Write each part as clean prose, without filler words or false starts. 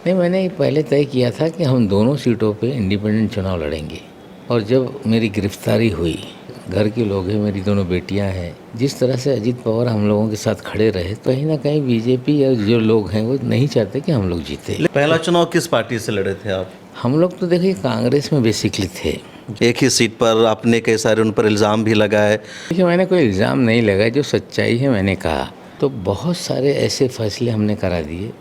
नहीं, मैंने पहले तय किया था कि हम दोनों सीटों पे इंडिपेंडेंट चुनाव लड़ेंगे। और जब मेरी गिरफ्तारी हुई, घर के लोग हैं, मेरी दोनों बेटियां हैं, जिस तरह से अजीत पवार हम लोगों के साथ खड़े रहे, तो कहीं ना कहीं बीजेपी या जो लोग हैं वो नहीं चाहते कि हम लोग जीते। पहला चुनाव किस पार्टी से लड़े थे आप? हम लोग तो देखिए कांग्रेस में बेसिकली थे। एक ही सीट पर आपने कई सारे उन पर इल्ज़ाम भी लगाए। देखिए, मैंने कोई इल्ज़ाम नहीं लगाया, जो सच्चाई है मैंने कहा। तो बहुत सारे ऐसे फैसले हमने करा दिए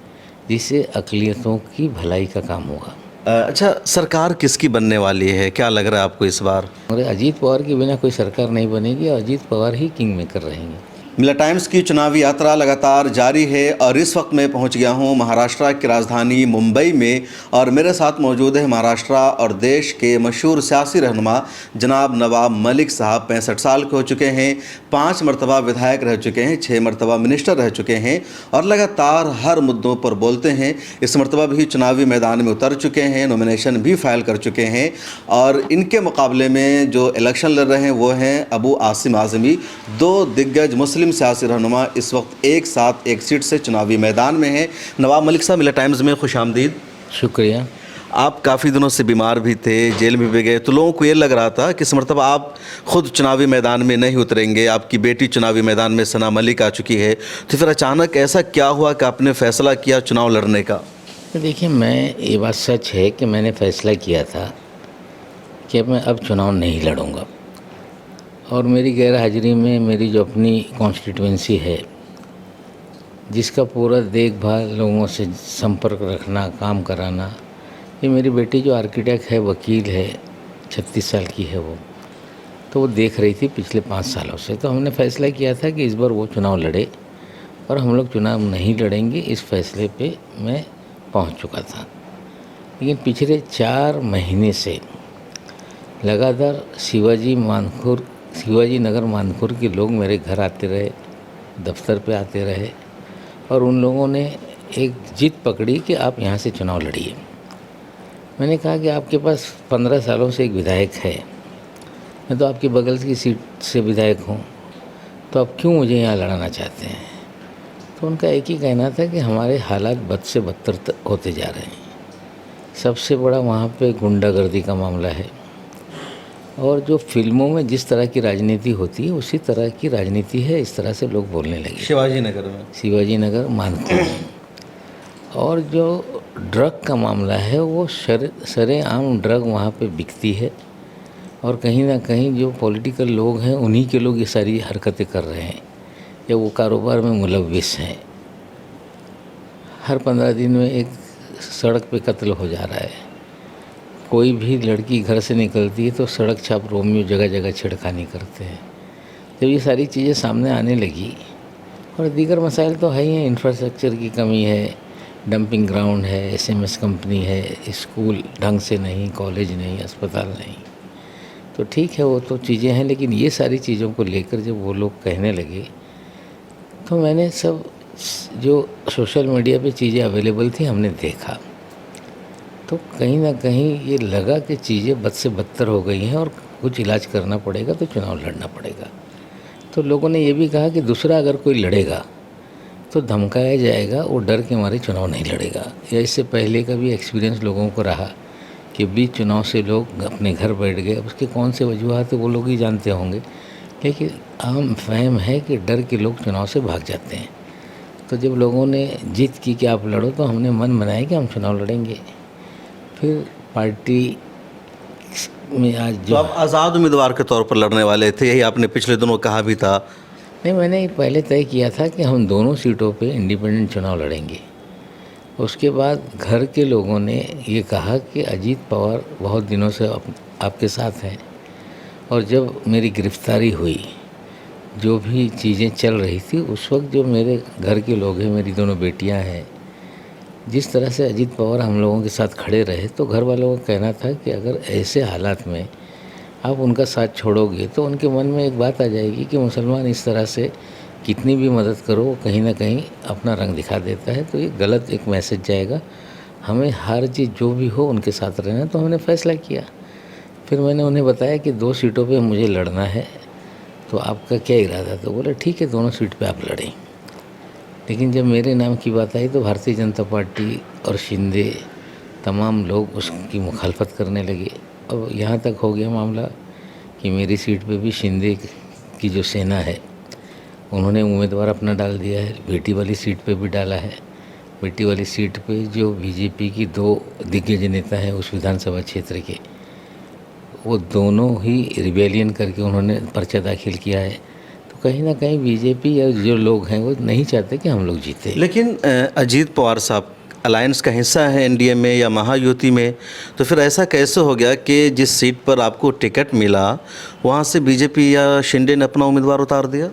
जिससे अक़लियतों की भलाई का काम होगा। अच्छा, सरकार किसकी बनने वाली है, क्या लग रहा है आपको इस बार? और अजीत पवार के बिना कोई सरकार नहीं बनेगी और अजीत पवार ही किंग मेकर रहेंगे। मिला टाइम्स की चुनावी यात्रा लगातार जारी है और इस वक्त मैं पहुंच गया हूं महाराष्ट्र की राजधानी मुंबई में और मेरे साथ मौजूद है महाराष्ट्र और देश के मशहूर सियासी रहनुमा जनाब नवाब मलिक साहब। 65 साल के हो चुके हैं, 5 मरतबा विधायक रह चुके हैं, 6 मरतबा मिनिस्टर रह चुके हैं और लगातार हर मुद्दों पर बोलते हैं। इस मरतबा भी चुनावी मैदान में उतर चुके हैं, नॉमिनेशन भी फाइल कर चुके हैं और इनके मुकाबले में जो इलेक्शन लड़ रहे हैं वो हैं अबू आसिम आज़मी। दो दिग्गज मुस्लिम सियासी रहनुमा इस वक्त एक साथ एक सीट से चुनावी मैदान में हैं। नवाब मलिक साहब, मिला टाइम्स में खुश आमदीद। शुक्रिया। आप काफ़ी दिनों से बीमार भी थे, जेल में भी गए, तो लोगों को ये लग रहा था कि इस मरतबा आप खुद चुनावी मैदान में नहीं उतरेंगे, आपकी बेटी चुनावी मैदान में सना मलिक आ चुकी है, तो फिर अचानक ऐसा क्या हुआ कि आपने फ़ैसला किया चुनाव लड़ने का? देखिए, ये बात सच है कि मैंने फैसला किया था कि मैं अब चुनाव नहीं लड़ूंगा और मेरी गैर हाजिरी में मेरी जो अपनी कॉन्स्टिट्यूंसी है, जिसका पूरा देखभाल, लोगों से संपर्क रखना, काम कराना, ये मेरी बेटी जो आर्किटेक्ट है, वकील है, 36 साल की है वो, तो वो देख रही थी पिछले 5 सालों से। तो हमने फैसला किया था कि इस बार वो चुनाव लड़े और हम लोग चुनाव नहीं लड़ेंगे। इस फैसले पे मैं पहुंच चुका था। लेकिन पिछले 4 महीने से लगातार शिवाजी नगर मानखुर के लोग मेरे घर आते रहे, दफ्तर पे आते रहे और उन लोगों ने एक जिद पकड़ी कि आप यहाँ से चुनाव लड़िए। मैंने कहा कि आपके पास 15 सालों से एक विधायक है, मैं तो आपके बगल की सीट से विधायक हूँ, तो आप क्यों मुझे यहाँ लड़ाना चाहते हैं? तो उनका एक ही कहना था कि हमारे हालात बद से बदतर होते जा रहे हैं। सबसे बड़ा वहाँ पे गुंडागर्दी का मामला है और जो फिल्मों में जिस तरह की राजनीति होती है उसी तरह की राजनीति है, इस तरह से लोग बोलने लगे। शिवाजी नगर मानखुर में। और जो ड्रग का मामला है वो सरेआम ड्रग वहाँ पे बिकती है और कहीं ना कहीं जो पॉलिटिकल लोग हैं उन्हीं के लोग ये सारी हरकतें कर रहे हैं या वो कारोबार में मुलव्विस हैं। हर 15 दिन में एक सड़क पे कत्ल हो जा रहा है। कोई भी लड़की घर से निकलती है तो सड़क छाप रोमियो जगह जगह छेड़खानी करते हैं। जब ये सारी चीज़ें सामने आने लगी और दीगर मसाइल तो है ही हैं, इंफ्रास्ट्रक्चर की कमी है, डंपिंग ग्राउंड है, एसएमएस कंपनी है, स्कूल ढंग से नहीं, कॉलेज नहीं, अस्पताल नहीं, तो ठीक है वो तो चीज़ें हैं। लेकिन ये सारी चीज़ों को लेकर जब वो लोग कहने लगे तो मैंने सब जो सोशल मीडिया पे चीज़ें अवेलेबल थी हमने देखा, तो कहीं ना कहीं ये लगा कि चीज़ें बद से बदतर हो गई हैं और कुछ इलाज करना पड़ेगा, तो चुनाव लड़ना पड़ेगा। तो लोगों ने ये भी कहा कि दूसरा अगर कोई लड़ेगा तो धमकाया जाएगा, वो डर के मारे चुनाव नहीं लड़ेगा। या इससे पहले का भी एक्सपीरियंस लोगों को रहा कि बीच चुनाव से लोग अपने घर बैठ गए। उसके कौन से वजूहत है वो लोग ही जानते होंगे, लेकिन आम फहम है कि डर के लोग चुनाव से भाग जाते हैं। तो जब लोगों ने जिद की कि आप लड़ो, तो हमने मन बनाया कि हम चुनाव लड़ेंगे। फिर पार्टी में आज जो तो आप आज़ाद उम्मीदवार के तौर पर लड़ने वाले थे, यही आपने पिछले दिनों कहा भी था। नहीं, मैंने पहले तय किया था कि हम दोनों सीटों पे इंडिपेंडेंट चुनाव लड़ेंगे। उसके बाद घर के लोगों ने ये कहा कि अजीत पवार बहुत दिनों से आपके साथ हैं और जब मेरी गिरफ्तारी हुई, जो भी चीज़ें चल रही थी उस वक्त, जो मेरे घर के लोग हैं, मेरी दोनों बेटियां हैं, जिस तरह से अजीत पवार हम लोगों के साथ खड़े रहे, तो घर वालों का कहना था कि अगर ऐसे हालात में आप उनका साथ छोड़ोगे तो उनके मन में एक बात आ जाएगी कि मुसलमान इस तरह से कितनी भी मदद करो वो कहीं ना कहीं अपना रंग दिखा देता है, तो ये गलत एक मैसेज जाएगा। हमें हर चीज़ जो भी हो उनके साथ रहना। तो हमने फैसला किया। फिर मैंने उन्हें बताया कि 2 सीटों पे मुझे लड़ना है, तो आपका क्या इरादा? तो बोले ठीक है, दोनों सीट पे आप लड़ें। लेकिन जब मेरे नाम की बात आई तो भारतीय जनता पार्टी और शिंदे तमाम लोग उसकी मुखालफत करने लगे। अब यहाँ तक हो गया मामला कि मेरी सीट पे भी शिंदे की जो सेना है उन्होंने उम्मीदवार अपना डाल दिया है। बेटी वाली सीट पे भी डाला है। बेटी वाली सीट पे जो बीजेपी की 2 दिग्गज नेता हैं उस विधानसभा क्षेत्र के, वो दोनों ही रिबेलियन करके उन्होंने पर्चा दाखिल किया है। तो कहीं ना कहीं बीजेपी या जो लोग हैं वो नहीं चाहते कि हम लोग जीते। लेकिन अजीत पवार साहब अलायंस का हिस्सा है एनडीए में या महायुति में, तो फिर ऐसा कैसे हो गया कि जिस सीट पर आपको टिकट मिला वहाँ से बीजेपी या शिंदे ने अपना उम्मीदवार उतार दिया?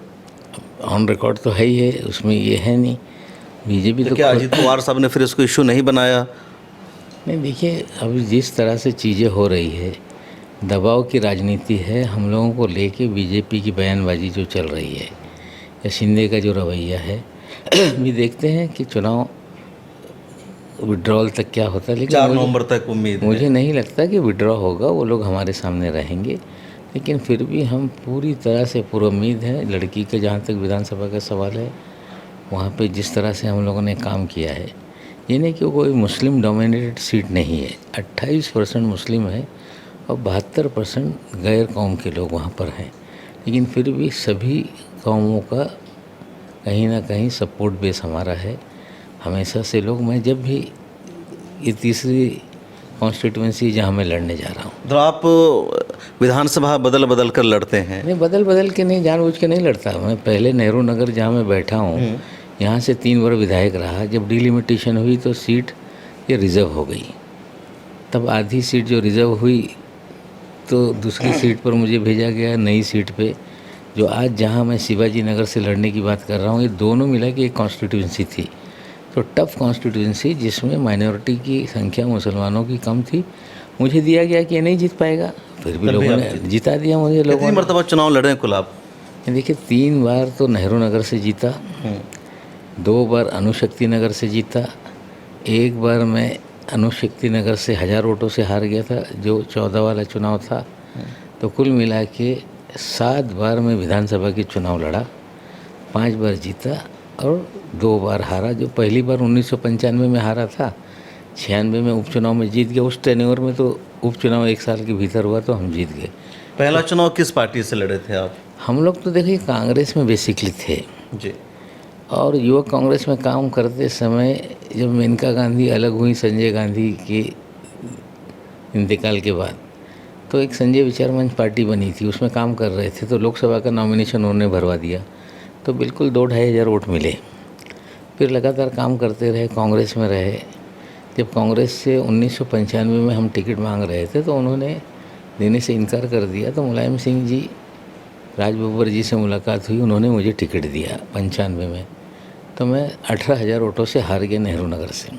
ऑन रिकॉर्ड तो है ही है, उसमें ये है नहीं। बीजेपी तो क्या अजीत पवार साहब ने फिर इसको इशू नहीं बनाया? नहीं, देखिए अभी जिस तरह से चीज़ें हो रही है, दबाव की राजनीति है हम लोगों को लेके, बीजेपी की बयानबाजी जो चल रही है या शिंदे का जो रवैया है भी देखते हैं कि चुनाव विड्रॉल तक क्या होता है। लेकिन 4 नवंबर तक उम्मीद है। मुझे नहीं लगता कि विड्रॉ होगा, वो लोग हमारे सामने रहेंगे। लेकिन फिर भी हम पूरी तरह से पुरुम्मीद हैं। लड़की के जहाँ तक विधानसभा का सवाल है, वहाँ पे जिस तरह से हम लोगों ने काम किया है, ये नहीं कि कोई मुस्लिम डोमिनेटेड सीट नहीं है। 28% मुस्लिम है और 72% गैर कौम के लोग वहाँ पर हैं। लेकिन फिर भी सभी कौमों का कहीं ना कहीं सपोर्ट बेस हमारा है हमेशा से। लोग, मैं जब भी ये तीसरी कॉन्स्टिट्यूंसी जहाँ मैं लड़ने जा रहा हूँ, तो आप विधानसभा बदल बदल कर लड़ते हैं? नहीं, बदल बदल के नहीं, जानबूझ के नहीं लड़ता। मैं पहले नेहरू नगर जहाँ मैं बैठा हूँ यहाँ से 3 बार विधायक रहा। जब डिलिमिटेशन हुई तो सीट ये रिज़र्व हो गई। तब आधी सीट जो रिज़र्व हुई तो दूसरी सीट पर मुझे भेजा गया, नई सीट पे। जो आज जहाँ मैं शिवाजी नगर से लड़ने की बात कर रहा हूँ, ये दोनों मिला के एक कॉन्स्टिट्यूंसी थी। तो टफ कॉन्स्टिट्यूंसी जिसमें माइनॉरिटी की संख्या मुसलमानों की कम थी, मुझे दिया गया कि ये नहीं जीत पाएगा। फिर भी लोगों ने जिता दिया मुझे। लोगों कितनी मरतबा चुनाव लड़े कुल आप? देखिए 3 बार तो नेहरू नगर से जीता, 2 बार अणुशक्ति नगर से जीता, 1 बार मैं अणुशक्ति नगर से 1000 वोटों से हार गया था जो 14 वाला चुनाव था। तो कुल मिला के 7 बार मैं विधानसभा के चुनाव लड़ा, 5 बार जीता और 2 बार हारा। जो पहली बार 1995 में हारा था, 96 में उपचुनाव में जीत गया। उस टेन्योर में तो उपचुनाव 1 साल के भीतर हुआ तो हम जीत गए। पहला चुनाव किस पार्टी से लड़े थे आप? हम लोग तो देखिए कांग्रेस में बेसिकली थे जी। और युवक कांग्रेस में काम करते समय जब मेनका गांधी अलग हुई संजय गांधी के इंतकाल के बाद, तो एक संजय विचार मंच पार्टी बनी थी, उसमें काम कर रहे थे। तो लोकसभा का नॉमिनेशन उन्होंने भरवा दिया तो बिल्कुल 2-2.5 हज़ार वोट मिले। फिर लगातार काम करते रहे, कांग्रेस में रहे। जब कांग्रेस से 1995 में हम टिकट मांग रहे थे तो उन्होंने देने से इनकार कर दिया। तो मुलायम सिंह जी, राज बब्बर जी से मुलाकात हुई, उन्होंने मुझे टिकट दिया 95 में। तो मैं 18,000 वोटों से हार गया नेहरू नगर से।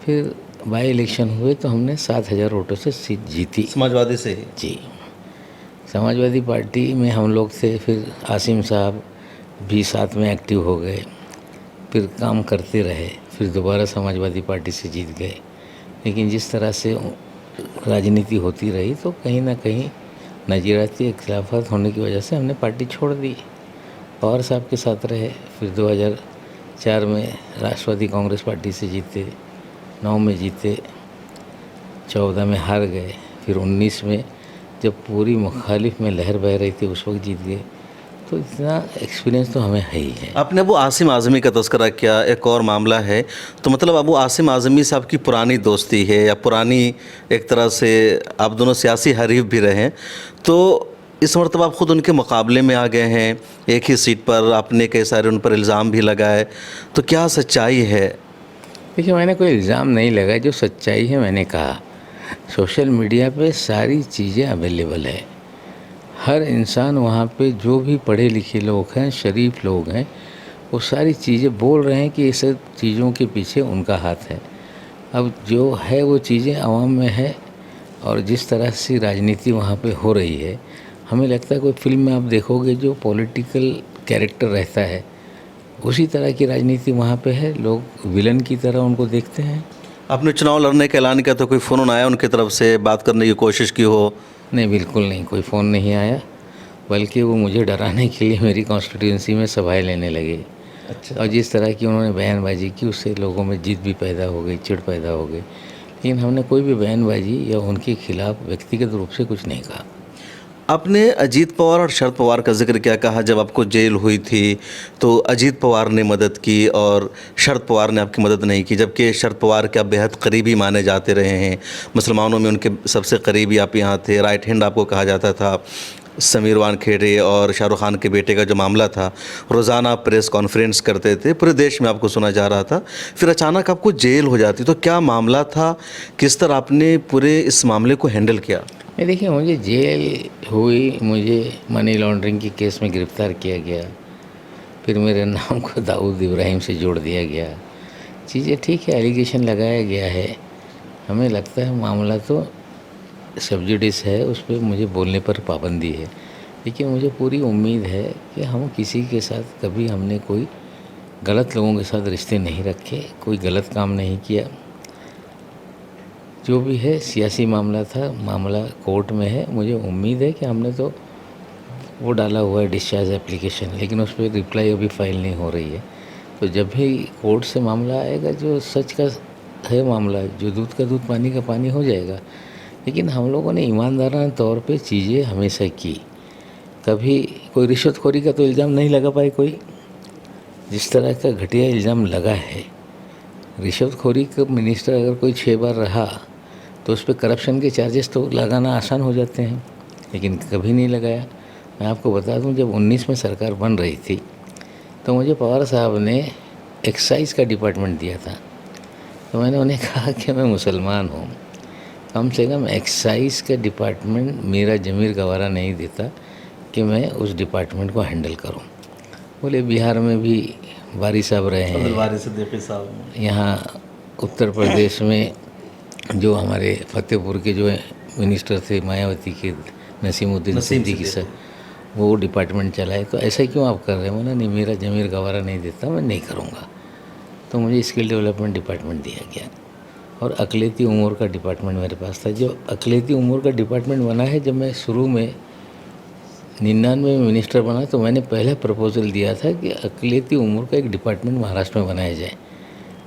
फिर बाई इलेक्शन हुए तो हमने 7,000 वोटों से सीट जीती, समाजवादी से ही? जी, समाजवादी पार्टी में हम लोग थे। फिर आसिम साहब भी साथ में एक्टिव हो गए, फिर काम करते रहे। फिर दोबारा समाजवादी पार्टी से जीत गए। लेकिन जिस तरह से राजनीति होती रही तो कहीं ना कहीं नज़रियाती इख्तिलाफात होने की वजह से हमने पार्टी छोड़ दी। पवार साहब के साथ रहे। फिर 2004 में राष्ट्रवादी कांग्रेस पार्टी से जीते, 9 में जीते, 14 में हार गए। फिर 19 में जब पूरी मुखालिफ में लहर बह रही थी उस वक्त जीत गए। तो इतना एक्सपीरियंस तो हमें है ही है। आपने अबू आसिम आज़मी का तज़किरा किया, एक और मामला है। तो मतलब अबू आसिम आज़मी से आपकी पुरानी दोस्ती है या पुरानी एक तरह से आप दोनों सियासी हरीफ भी रहे हैं, तो इस मरतबा आप ख़ुद उनके मुकाबले में आ गए हैं, एक ही सीट पर आपने कई सारे उन पर इल्ज़ाम भी लगाए, तो क्या सच्चाई है? देखिए, मैंने कोई इल्ज़ाम नहीं लगाया, जो सच्चाई है मैंने कहा। सोशल मीडिया पे सारी चीज़ें अवेलेबल है। हर इंसान वहाँ पे जो भी पढ़े लिखे लोग हैं, शरीफ लोग हैं, वो सारी चीज़ें बोल रहे हैं कि ये सब चीज़ों के पीछे उनका हाथ है। अब जो है वो चीज़ें आवाम में है और जिस तरह से राजनीति वहाँ पे हो रही है, हमें लगता है कोई फिल्म में आप देखोगे जो पॉलिटिकल कैरेक्टर रहता है उसी तरह की राजनीति वहाँ पे है। लोग विलन की तरह उनको देखते हैं। आपने चुनाव लड़ने का ऐलान किया तो कोई फ़ोन आया उनकी तरफ से, बात करने की कोशिश की हो? नहीं, बिल्कुल नहीं, कोई फ़ोन नहीं आया, बल्कि वो मुझे डराने के लिए मेरी कॉन्स्टिट्यूंसी में सभाएं लेने लगे। अच्छा। और जिस तरह की उन्होंने बयानबाजी की उससे लोगों में जिद भी पैदा हो गई, चिढ़ पैदा हो गई। लेकिन हमने कोई भी बयानबाजी या उनके खिलाफ व्यक्तिगत रूप से कुछ नहीं कहा। आपने अजीत पवार और शरद पवार का जिक्र क्या कहा जब आपको जेल हुई थी तो अजीत पवार ने मदद की और शरद पवार ने आपकी मदद नहीं की, जबकि शरद पवार के आप बेहद करीबी माने जाते रहे हैं, मुसलमानों में उनके सबसे करीबी आप यहाँ थे, राइट हैंड आपको कहा जाता था। समीर वानखेड़े और शाहरुख खान के बेटे का जो मामला था, रोज़ाना प्रेस कॉन्फ्रेंस करते थे, पूरे देश में आपको सुना जा रहा था। फिर अचानक आपको जेल हो जाती, तो क्या मामला था, किस तरह आपने पूरे इस मामले को हैंडल किया? नहीं, देखिए, मुझे जेल हुई, मुझे मनी लॉन्ड्रिंग के केस में गिरफ़्तार किया गया, फिर मेरे नाम को दाऊद इब्राहिम से जोड़ दिया गया। चीज़ें ठीक है, एलिगेशन लगाया गया है, हमें लगता है मामला तो सब जुडिस है, उस पर मुझे बोलने पर पाबंदी है। लेकिन मुझे पूरी उम्मीद है कि हम किसी के साथ कभी हमने कोई गलत लोगों के साथ रिश्ते नहीं रखे, कोई गलत काम नहीं किया। जो भी है सियासी मामला था, मामला कोर्ट में है। मुझे उम्मीद है कि हमने तो वो डाला हुआ है डिस्चार्ज एप्लीकेशन, लेकिन उस पर रिप्लाई अभी फाइल नहीं हो रही है। तो जब भी कोर्ट से मामला आएगा, जो सच का है मामला, जो दूध का दूध पानी का पानी हो जाएगा। लेकिन हम लोगों ने ईमानदाराना तौर पे चीज़ें हमेशा की, कभी कोई रिश्वतखोरी का तो इल्ज़ाम नहीं लगा पाए कोई। जिस तरह का घटिया इल्ज़ाम लगा है, रिश्वतखोरी का मिनिस्टर अगर कोई 6 बार रहा तो उस पर करप्शन के चार्जेस तो लगाना आसान हो जाते हैं, लेकिन कभी नहीं लगाया। मैं आपको बता दूं, जब 19 में सरकार बन रही थी तो मुझे पवार साहब ने एक्साइज का डिपार्टमेंट दिया था। तो मैंने उन्हें कहा कि मैं मुसलमान हूँ, कम से कम एक्साइज का डिपार्टमेंट मेरा ज़मीर गवारा नहीं देता कि मैं उस डिपार्टमेंट को हैंडल करूँ। बोले बिहार में भी वारी साहब रहे हैं, यहाँ उत्तर प्रदेश में जो हमारे फतेहपुर के जो मिनिस्टर थे मायावती के, नसीमुद्दीन सिद्दीकी सर, वो डिपार्टमेंट चलाए। तो ऐसा क्यों आप कर रहे हैं? बोला नहीं, मेरा ज़मीर गवारा नहीं देता, मैं नहीं करूँगा। तो मुझे स्किल डेवलपमेंट डिपार्टमेंट दिया गया और अक़लियती उमूर का डिपार्टमेंट मेरे पास था। जो अक़लियती उमूर का डिपार्टमेंट बना है, जब मैं शुरू में 99 में मिनिस्टर बना तो मैंने पहला प्रपोज़ल दिया था कि अक़लियती उमूर का एक डिपार्टमेंट महाराष्ट्र में बनाया जाए।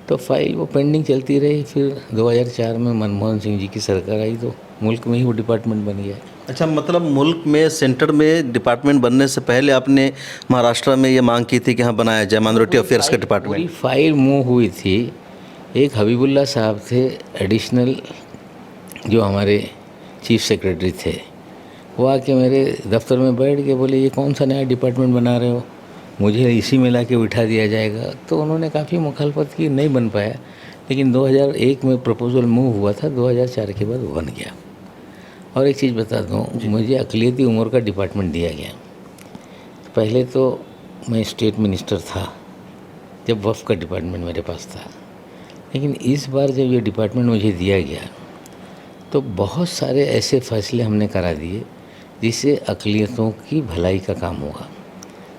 तो फाइल वो पेंडिंग चलती रही, फिर 2004 में मनमोहन सिंह जी की सरकार आई तो मुल्क में ही वो डिपार्टमेंट बन गया। अच्छा, मतलब मुल्क में सेंटर में डिपार्टमेंट बनने से पहले आपने महाराष्ट्र में ये मांग की थी कि हाँ बनाया जाए माइनॉरिटी अफेयर्स का डिपार्टमेंट? पूरी फाइल मूव हुई थी। एक हबीबुल्ला साहब थे एडिशनल, जो हमारे चीफ सेक्रेटरी थे, वो आके मेरे दफ्तर में बैठ के बोले ये कौन सा नया डिपार्टमेंट बना रहे हो, मुझे इसी में ला के बिठा दिया जाएगा। तो उन्होंने काफ़ी मुखालफत की, नहीं बन पाया। लेकिन 2001 में प्रपोज़ल मूव हुआ था, 2004 के बाद बन गया। और एक चीज़ बता दूं, मुझे अक़लियती उमूर का डिपार्टमेंट दिया गया। पहले तो मैं स्टेट मिनिस्टर था जब वफ़ का डिपार्टमेंट मेरे पास था, लेकिन इस बार जब ये डिपार्टमेंट मुझे दिया गया तो बहुत सारे ऐसे फैसले हमने करा दिए जिससे अक़लियतों की भलाई का काम हुआ।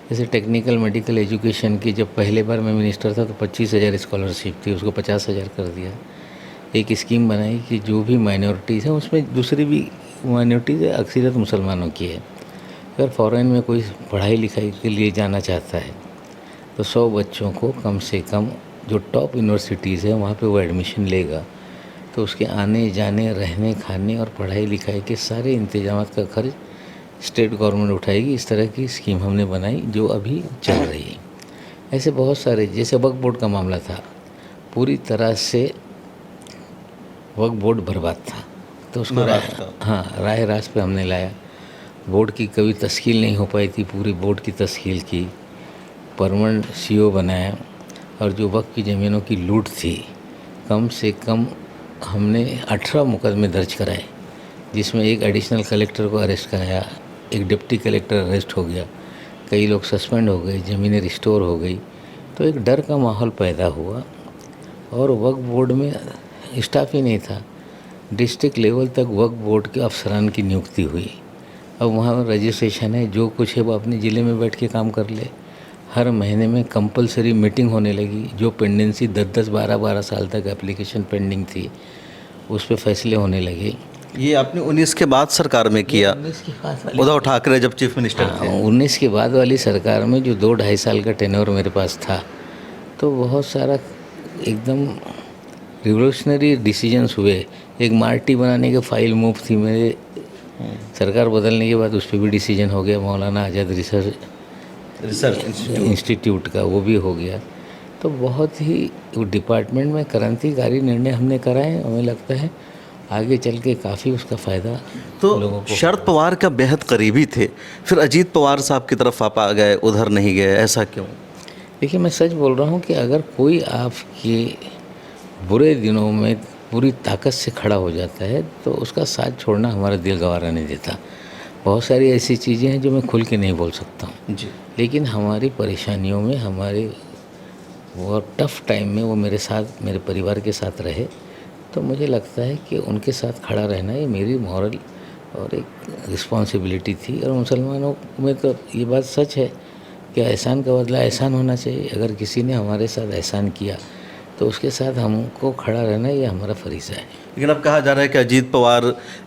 जैसे टेक्निकल मेडिकल एजुकेशन की, जब पहले बार मैं मिनिस्टर था तो 25,000 स्कॉलरशिप थी, उसको 50,000 कर दिया। एक स्कीम बनाई कि जो भी माइनॉरिटीज़ हैं, उसमें दूसरी भी माइनॉरिटीज़ अक्सरियत मुसलमानों की है, अगर फ़ॉरेन में कोई पढ़ाई लिखाई के लिए जाना चाहता है तो 100 बच्चों को कम से कम, जो टॉप यूनिवर्सिटीज़ है वहाँ पे वो एडमिशन लेगा तो उसके आने जाने, रहने, खाने और पढ़ाई लिखाई के सारे इंतजाम का खर्च स्टेट गवर्नमेंट उठाएगी। इस तरह की स्कीम हमने बनाई जो अभी चल रही है। ऐसे बहुत सारे, जैसे वक्फ बोर्ड का मामला था, पूरी तरह से वक्फ बोर्ड बर्बाद था, तो उसको राय रास पे हमने लाया। बोर्ड की कभी तश्कील नहीं हो पाई थी, पूरी बोर्ड की तश्कील की, परमानेंट CEO बनाया। और जो वक्फ की ज़मीनों की लूट थी, कम से कम हमने 18 मुकदमे दर्ज कराए, जिसमें एक एडिशनल कलेक्टर को अरेस्ट कराया, एक डिप्टी कलेक्टर अरेस्ट हो गया, कई लोग सस्पेंड हो गए, ज़मीनें रिस्टोर हो गई। तो एक डर का माहौल पैदा हुआ और वक्फ बोर्ड में स्टाफ ही नहीं था। डिस्ट्रिक्ट लेवल तक वक्फ बोर्ड के अफसरान की नियुक्ति हुई। अब वहाँ रजिस्ट्रेशन है, जो कुछ है वो अपने ज़िले में बैठ के काम कर ले। हर महीने में कंपलसरी मीटिंग होने लगी। जो पेंडेंसी 10-10, 12-12 साल तक एप्लीकेशन पेंडिंग थी, उस पर फैसले होने लगे। ये आपने 19 के बाद सरकार में किया? 19 के बाद उद्धव ठाकरे जब चीफ मिनिस्टर थे। 19 के बाद वाली सरकार में जो 2-2.5 साल का टेन्योर मेरे पास था, तो बहुत सारा एकदम रिवोल्यूशनरी डिसीजंस हुए। एक मार्टी बनाने की फाइल मूव थी मेरे, सरकार बदलने के बाद उस पर भी डिसीजन हो गया, मौलाना आज़ाद रिसर्च इंस्टीट्यूट का, वो भी हो गया। तो बहुत ही डिपार्टमेंट में क्रांतिकारी निर्णय हमने कराए। हमें लगता है आगे चल के काफ़ी उसका फ़ायदा लोगों तो को। शरद पवार का बेहद करीबी थे, फिर अजीत पवार साहब की तरफ आप आ गए, उधर नहीं गए, ऐसा क्यों? देखिए, मैं सच बोल रहा हूँ कि अगर कोई आपके बुरे दिनों में पूरी ताकत से खड़ा हो जाता है तो उसका साथ छोड़ना हमारा दिल गवारा नहीं देता। बहुत सारी ऐसी चीज़ें हैं जो मैं खुल के नहीं बोल सकता हूँ, जी। लेकिन हमारी परेशानियों में, हमारे वो टफ़ टाइम में वो मेरे साथ, मेरे परिवार के साथ रहे। तो मुझे लगता है कि उनके साथ खड़ा रहना ये मेरी मॉरल और एक रिस्पॉन्सिबिलिटी थी। और मुसलमानों में तो ये बात सच है कि एहसान का बदला एहसान होना चाहिए। अगर किसी ने हमारे साथ एहसान किया तो उसके साथ हमको खड़ा रहना ये हमारा फरीज़ा है। लेकिन अब कहा जा रहा है कि अजीत पवार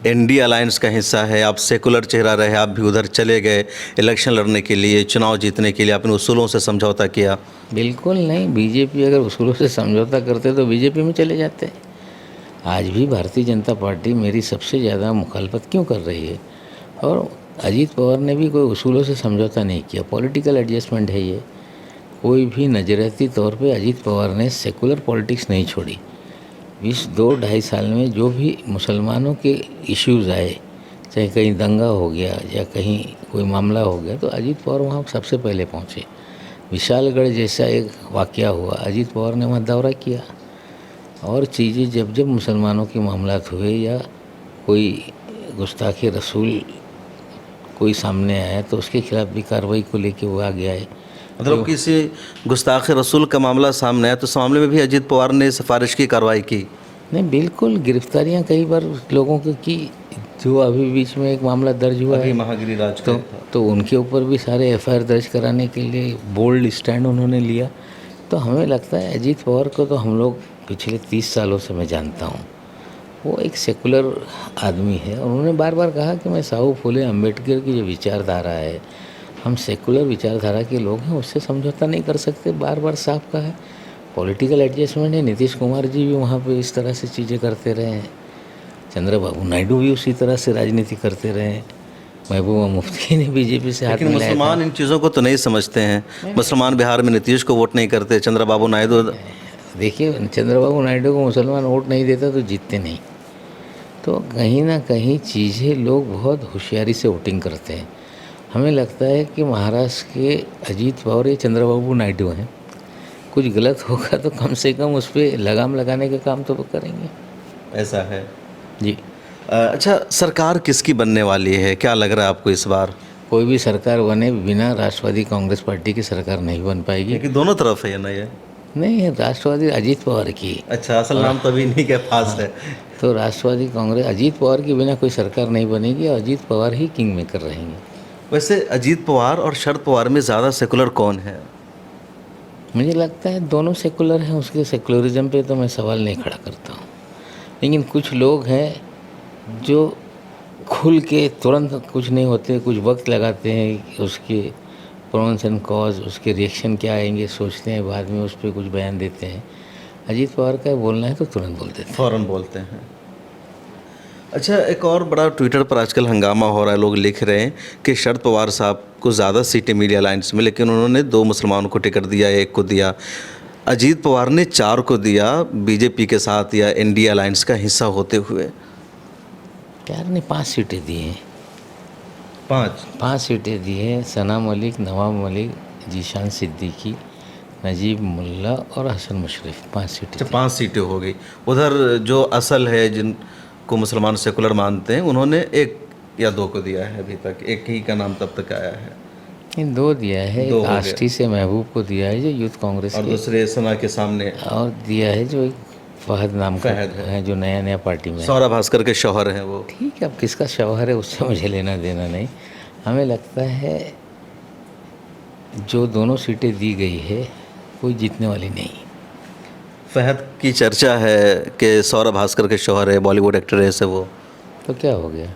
एनडीए अलायंस का हिस्सा है, आप सेकुलर चेहरा रहे, आप भी उधर चले गए इलेक्शन लड़ने के लिए, चुनाव जीतने के लिए, आपने उसूलों से समझौता किया। बिल्कुल नहीं, बीजेपी अगर उसूलों से समझौता करते तो बीजेपी में चले जाते। आज भी भारतीय जनता पार्टी मेरी सबसे ज़्यादा मुखालफत क्यों कर रही है? और अजीत पवार ने भी कोई उसूलों से समझौता नहीं किया, पॉलिटिकल एडजस्टमेंट है ये। कोई भी नज़रियाती तौर पे अजीत पवार ने सेकुलर पॉलिटिक्स नहीं छोड़ी। इस 2-2.5 साल में जो भी मुसलमानों के इश्यूज़ आए, चाहे कहीं दंगा हो गया या कहीं कोई मामला हो गया, तो अजीत पवार वहाँ सबसे पहले पहुँचे। विशालगढ़ जैसा एक वाक़या हुआ, अजीत पवार ने वहाँ दौरा किया। और चीज़ें जब जब मुसलमानों के मामलात हुए या कोई गुस्ताखी रसूल कोई सामने आया तो उसके खिलाफ भी कार्रवाई को लेके वो आगे आए। मतलब किसी गुस्ताख रसूल का मामला सामने आया तो इस मामले में भी अजीत पवार ने सिफारिश की, कार्रवाई की? नहीं, बिल्कुल गिरफ्तारियां कई बार लोगों की जो अभी बीच में एक मामला दर्ज हुआ है महागिरिराज तो उनके ऊपर भी सारे एफआईआर दर्ज कराने के लिए बोल्ड स्टैंड उन्होंने लिया। तो हमें लगता है अजीत पवार को तो हम लोग पिछले 30 सालों से मैं जानता हूँ, वो एक सेकुलर आदमी है। और उन्होंने बार बार कहा कि मैं साहू फूले अम्बेडकर की जो विचारधारा है, हम सेकुलर विचारधारा के लोग हैं, उससे समझौता नहीं कर सकते। बार बार साफ कहा है। पॉलिटिकल एडजस्टमेंट है। नीतीश कुमार जी भी वहाँ पे इस तरह से चीज़ें करते रहे हैं, चंद्रबाबू नायडू भी उसी तरह से राजनीति करते रहे हैं, महबूबा मुफ्ती ने बीजेपी से हाथ लेकिन मिलाया था। मुसलमान इन चीज़ों को तो नहीं समझते हैं। मुसलमान बिहार में नीतीश को वोट नहीं करते, चंद्रबाबू नायडू। देखिए, चंद्रबाबू नायडू को मुसलमान वोट नहीं देता तो जीतते नहीं। तो कहीं ना कहीं चीज़ें लोग बहुत होशियारी से वोटिंग करते हैं। हमें लगता है कि महाराष्ट्र के अजीत पवार या चंद्रबाबू नायडू हैं, कुछ गलत होगा तो कम से कम उस पर लगाम लगाने का काम तो वो करेंगे। ऐसा है जी। अच्छा, सरकार किसकी बनने वाली है, क्या लग रहा है आपको इस बार? कोई भी सरकार बने, बिना राष्ट्रवादी कांग्रेस पार्टी की सरकार नहीं बन पाएगी। क्योंकि दोनों तरफ है ना ये। नहीं है, राष्ट्रवादी अजीत पवार की। अच्छा, असल नाम तो अभी नहीं के पास है। तो राष्ट्रवादी कांग्रेस अजीत पवार के बिना कोई सरकार नहीं बनेगी और अजीत पवार ही किंग मेकर रहेंगे। वैसे अजीत पवार और शरद पवार में ज़्यादा सेकुलर कौन है? मुझे लगता है दोनों सेकुलर हैं। उसके सेकुलरिज्म पे तो मैं सवाल नहीं खड़ा करता हूँ, लेकिन कुछ लोग हैं जो खुल के तुरंत कुछ नहीं होते, कुछ वक्त लगाते हैं, उसके प्रोन्स एंड कॉज, उसके रिएक्शन क्या आएंगे सोचते हैं, बाद में उस पर कुछ बयान देते हैं। अजीत पवार का बोलना है तो तुरंत बोल देते हैं, फ़ौरन बोलते हैं। अच्छा, एक और बड़ा ट्विटर पर आजकल हंगामा हो रहा है, लोग लिख रहे हैं कि शरद पवार साहब को ज़्यादा सीटें मिली अलायंस में, लेकिन उन्होंने 2 मुसलमानों को टिकट दिया, 1 को दिया। अजीत पवार ने 4 को दिया बीजेपी के साथ या एनडीए अलायंस का हिस्सा होते हुए। प्यार ने 5 सीटें दी हैं। 5 सीटें दी हैं। सना मलिक, नवाब मलिक, जीशान सिद्दीकी, नजीब मुल्ला और हसन मुशर्रफ, 5 सीटें। अच्छा, 5 सीटें हो गई। उधर जो असल है, जिनको मुसलमान सेकुलर मानते हैं, उन्होंने 1 या 2 को दिया है। अभी तक 1 ही का नाम तब तक आया है। इन 2 दिया है। 2 एक हो गए। आष्टी से महबूब को दिया है जो यूथ कांग्रेस और के, दूसरे सना के सामने और दिया है जो एक फहद नाम का फहद है जो नया नया पार्टी में है। सौरभ भास्कर के शौहर हैं वो। ठीक है, अब किसका शौहर है उससे मुझे लेना देना नहीं। हमें लगता है जो दोनों सीटें दी गई है कोई जीतने वाली नहीं। फहद की चर्चा है कि सौरभ भास्कर के शौहर है, बॉलीवुड एक्टर है, ऐसे वो। तो क्या हो गया,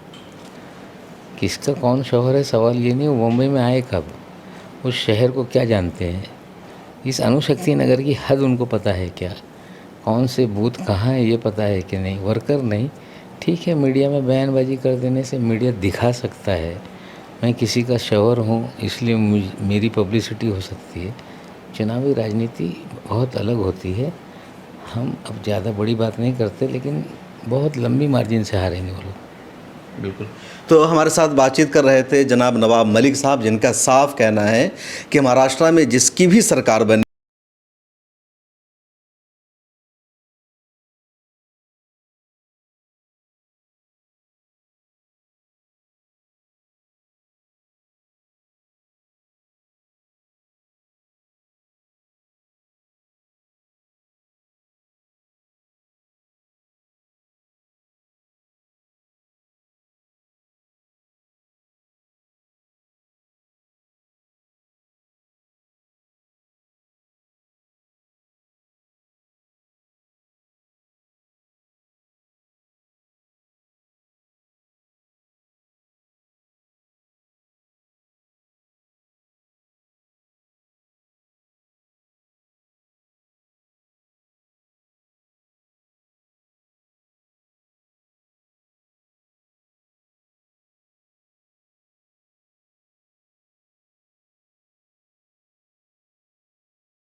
किसका कौन शौहर है सवाल ये नहीं। वो मुंबई में आए कब, उस शहर को क्या जानते हैं, इस अणुशक्ति नगर की हद उनको पता है क्या? कौन से बूथ कहाँ है ये पता है कि नहीं? वर्कर नहीं। ठीक है, मीडिया में बयानबाजी कर देने से मीडिया दिखा सकता है, मैं किसी का शौहर हूँ इसलिए मेरी पब्लिसिटी हो सकती है। चुनावी राजनीति बहुत अलग होती है। हम अब ज़्यादा बड़ी बात नहीं करते, लेकिन बहुत लंबी मार्जिन से हारेंगे वो लोग। बिल्कुल। तो हमारे साथ बातचीत कर रहे थे जनाब नवाब मलिक साहब, जिनका साफ कहना है कि महाराष्ट्र में जिसकी भी सरकार बने